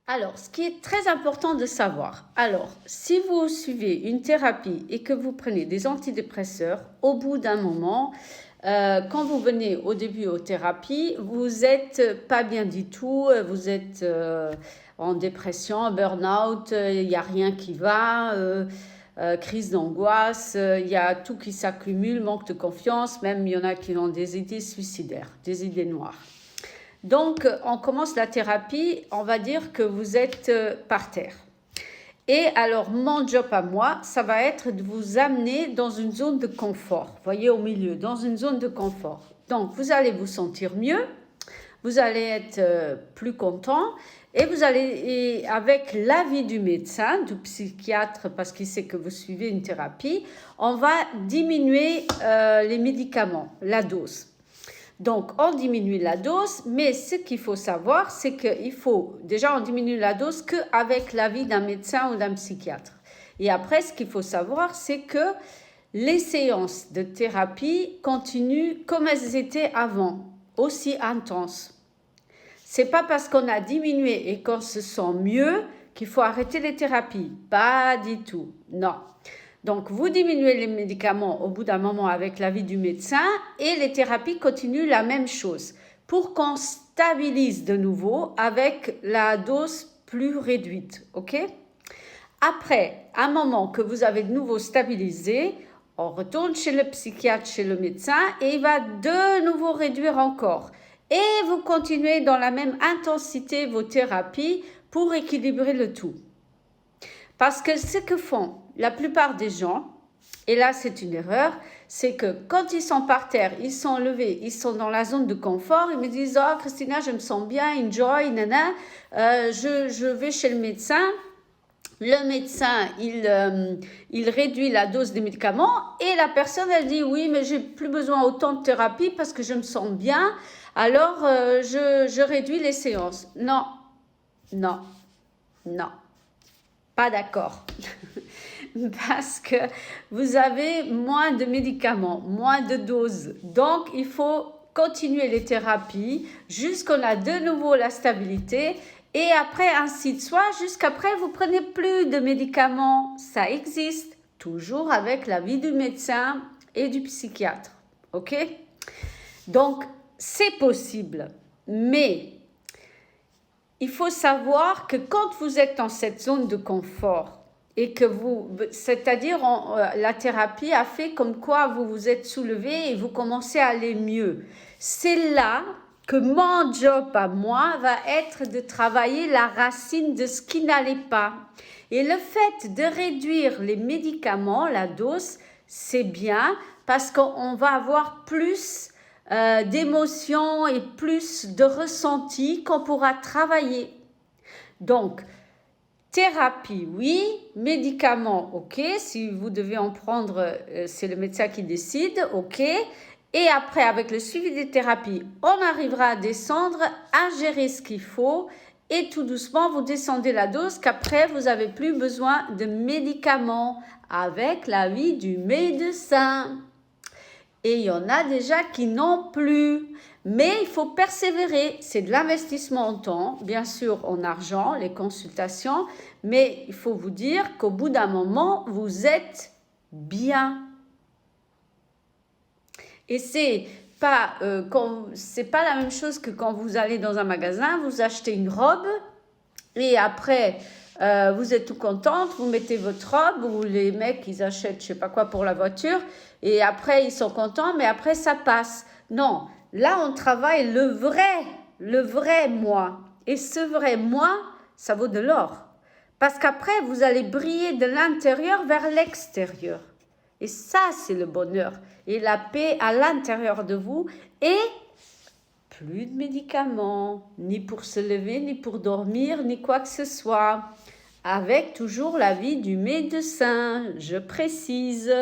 Alors, ce qui est très important de savoir, si vous suivez une thérapie et que vous prenez des antidépresseurs, au bout d'un moment, quand vous venez au début aux thérapies, vous n'êtes pas bien du tout, vous êtes en dépression, burn-out, il n'y a rien qui va, crise d'angoisse, il y a tout qui s'accumule, manque de confiance, même il y en a qui ont des idées suicidaires, des idées noires. Donc, on commence la thérapie, on va dire que vous êtes par terre. Et alors, mon job à moi, ça va être de vous amener dans une zone de confort. Voyez, au milieu, dans une zone de confort. Donc, vous allez vous sentir mieux, vous allez être plus content et vous allez, avec l'avis du médecin, du psychiatre, parce qu'il sait que vous suivez une thérapie, on va diminuer les médicaments, la dose. Donc, on diminue la dose, mais ce qu'il faut savoir, c'est qu'il faut, déjà, on diminue la dose qu'avec l'avis d'un médecin ou d'un psychiatre. Et après, ce qu'il faut savoir, c'est que les séances de thérapie continuent comme elles étaient avant, aussi intenses. C'est pas parce qu'on a diminué et qu'on se sent mieux qu'il faut arrêter les thérapies. Pas du tout, non. Donc, vous diminuez les médicaments au bout d'un moment avec l'avis du médecin et les thérapies continuent la même chose pour qu'on stabilise de nouveau avec la dose plus réduite, ok? Après, un moment que vous avez de nouveau stabilisé, on retourne chez le psychiatre, chez le médecin et il va de nouveau réduire encore. Et vous continuez dans la même intensité vos thérapies pour équilibrer le tout. Parce que ce que font la plupart des gens, et là c'est une erreur, c'est que quand ils sont par terre, ils sont levés, ils sont dans la zone de confort, ils me disent « Oh Christina, je me sens bien, enjoy, nana, je vais chez le médecin ». Le médecin, il réduit la dose des médicaments et la personne, elle dit « Oui, mais j'ai plus besoin autant de thérapie parce que je me sens bien, alors je réduis les séances. » Non, non, non. Pas d'accord. Parce que vous avez moins de médicaments, moins de doses. Donc, il faut continuer les thérapies jusqu'on a de nouveau la stabilité. Et après, ainsi de suite, jusqu'après, vous prenez plus de médicaments. Ça existe, toujours avec l'avis du médecin et du psychiatre. OK? Donc, c'est possible. Mais il faut savoir que quand vous êtes dans cette zone de confort et que c'est-à-dire la thérapie a fait comme quoi vous vous êtes soulevé et vous commencez à aller mieux. C'est là que mon job à moi va être de travailler la racine de ce qui n'allait pas. Et le fait de réduire les médicaments, la dose, c'est bien parce qu'on va avoir plus d'émotions et plus de ressentis qu'on pourra travailler. Donc, thérapie, oui. Médicaments, ok. Si vous devez en prendre, c'est le médecin qui décide, ok. Et après, avec le suivi des thérapies, on arrivera à descendre, à gérer ce qu'il faut. Et tout doucement, vous descendez la dose qu'après, vous n'avez plus besoin de médicaments avec l'avis du médecin. Et il y en a déjà qui n'ont plus. Mais il faut persévérer. C'est de l'investissement en temps, bien sûr en argent, les consultations. Mais il faut vous dire qu'au bout d'un moment, vous êtes bien. Et c'est pas la même chose que quand vous allez dans un magasin, vous achetez une robe et après vous êtes tout contente, vous mettez votre robe ou les mecs ils achètent je sais pas quoi pour la voiture et après ils sont contents mais après ça passe. Non, là on travaille le vrai moi et ce vrai moi ça vaut de l'or parce qu'après vous allez briller de l'intérieur vers l'extérieur et ça c'est le bonheur et la paix à l'intérieur de vous et plus de médicaments, ni pour se lever, ni pour dormir, ni quoi que ce soit. Avec toujours l'avis du médecin, je précise.